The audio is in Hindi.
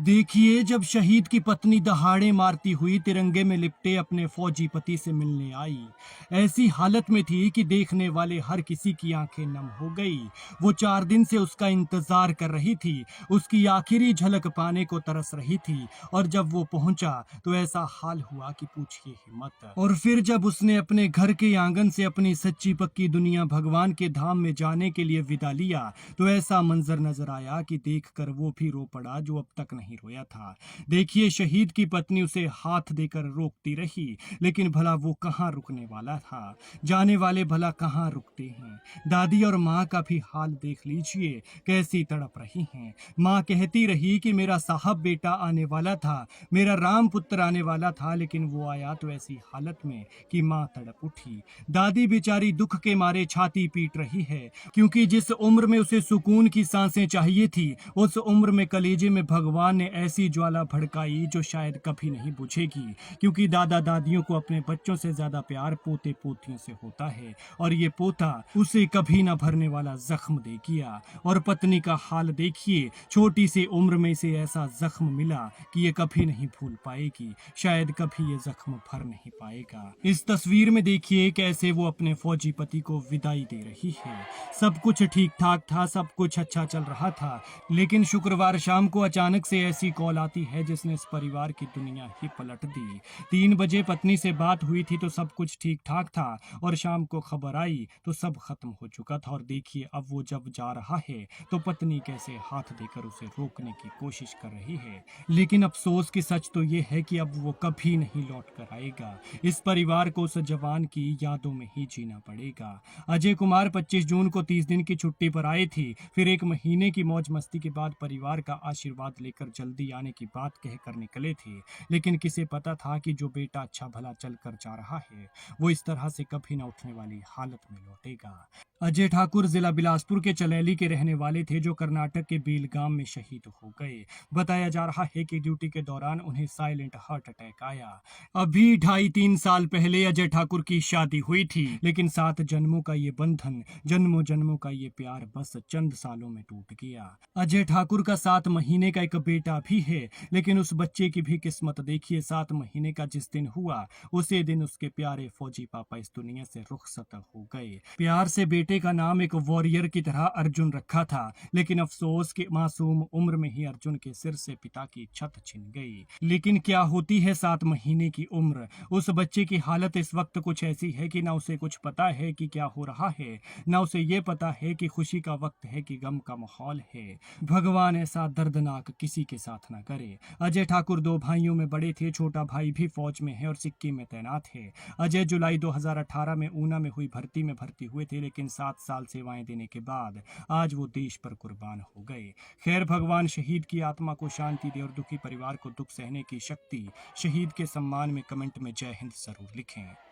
देखिए, जब शहीद की पत्नी दहाड़े मारती हुई तिरंगे में लिपटे अपने फौजी पति से मिलने आई, ऐसी हालत में थी कि देखने वाले हर किसी की आंखें नम हो गई। वो 4 दिन से उसका इंतजार कर रही थी, उसकी आखिरी झलक पाने को तरस रही थी। और जब वो पहुंचा तो ऐसा हाल हुआ कि पूछिए ही मत। और फिर जब उसने अपने घर के आंगन से अपनी सच्ची पक्की दुनिया भगवान के धाम में जाने के लिए विदा लिया, तो ऐसा मंजर नजर आया कि देखकर वो भी रो पड़ा जो अब तक नहीं रोया था। देखिए, शहीद की पत्नी उसे हाथ देकर रोकती रही, लेकिन भला वो कहाँ रुकने वाला था। जाने वाले भला कहाँ रुकते हैं। दादी और माँ का भी हाल देख लीजिए, कैसी तड़प रही हैं। माँ कहती रही कि मेरा साहब बेटा आने वाला था, मेरा राम पुत्र आने वाला था, लेकिन वो आया तो ऐसी हालत में कि माँ तड़प उठी। दादी बेचारी दुख के मारे छाती पीट रही है, क्योंकि जिस उम्र में उसे सुकून की सांसें चाहिए थी, उस उम्र में कलेजे में भगवान ने ऐसी ज्वाला भड़काई जो शायद कभी नहीं बुझेगी। क्योंकि दादा दादियों को अपने बच्चों से ज्यादा प्यार पोते पोतियों से होता है, और ये पोता उसे कभी न भरने वाला जख्म दे गया। और पत्नी का हाल देखिए, छोटी सी उम्र में इसे ऐसा जख्म मिला कि ये कभी नहीं भूल पाएगी, शायद कभी ये जख्म भर नहीं पाएगा। इस तस्वीर में देखिए कैसे वो अपने फौजी पति को विदाई दे रही है। सब कुछ ठीक ठाक था, सब कुछ अच्छा चल रहा था, लेकिन शुक्रवार शाम को अचानक से ऐसी कॉल आती है जिसने इस परिवार की दुनिया ही पलट दी। 3 बजे पत्नी से बात हुई थी तो सब कुछ ठीक ठाक था, और शाम को खबर आई तो सब खत्म हो चुका था। और देखिए, अब वो जब जा रहा है तो पत्नी कैसे हाथ देकर उसे रोकने की कोशिश कर रही है। लेकिन अफसोस की सच तो ये है कि अब वो कभी नहीं लौट कर आएगा। इस परिवार को उस जवान की यादों में ही जीना पड़ेगा। अजय कुमार 25 जून को 30 दिन की छुट्टी पर आए थे, फिर 1 महीने की मौज मस्ती के बाद परिवार का आशीर्वाद लेकर जल्दी आने की बात कहकर निकले थे। लेकिन किसे पता था कि जो बेटा अच्छा भला चल कर जा रहा है, वो इस तरह से कभी न उठने वाली हालत में लौटेगा। अजय ठाकुर जिला बिलासपुर के चलैली के रहने वाले थे, जो कर्नाटक के बेलगाम में शहीद हो गए। बताया जा रहा है कि ड्यूटी के दौरान उन्हें साइलेंट हार्ट अटैक आया। अभी 2.5-3 साल पहले अजय ठाकुर की शादी हुई थी, लेकिन 7 जन्मों का ये बंधन, जन्मों जन्मों का ये प्यार बस चंद सालों में टूट गया। अजय ठाकुर का 7 महीने का एक बेटा भी है, लेकिन उस बच्चे की भी किस्मत देखिए। 7 महीने का जिस दिन हुआ, उसी दिन उसके प्यारे फौजी पापा इस दुनिया से रुखसत हो गए। प्यार से बेटे का नाम एक वॉरियर की तरह अर्जुन रखा था, लेकिन अफसोस कि मासूम उम्र में ही अर्जुन के सिर से पिता की छत छिन गई। लेकिन क्या होती है 7 महीने की उम्र। उस बच्चे की हालत इस वक्त कुछ ऐसी है कि ना उसे कुछ पता है कि क्या हो रहा है, ना उसे ये पता है कि खुशी का वक्त है कि गम का माहौल है। भगवान ऐसा दर्दनाक किसी के साथ ना करे। अजय ठाकुर 2 भाइयों में बड़े थे, छोटा भाई भी फौज में है और सिक्किम में तैनात है। अजय जुलाई 2018 में ऊना में हुई भर्ती में भर्ती हुए थे, लेकिन 7 साल सेवाएं देने के बाद आज वो देश पर कुर्बान हो गए। खैर, भगवान शहीद की आत्मा को शांति दे और दुखी परिवार को दुख सहने की शक्ति। शहीद के सम्मान में कमेंट में जय हिंद जरूर लिखें।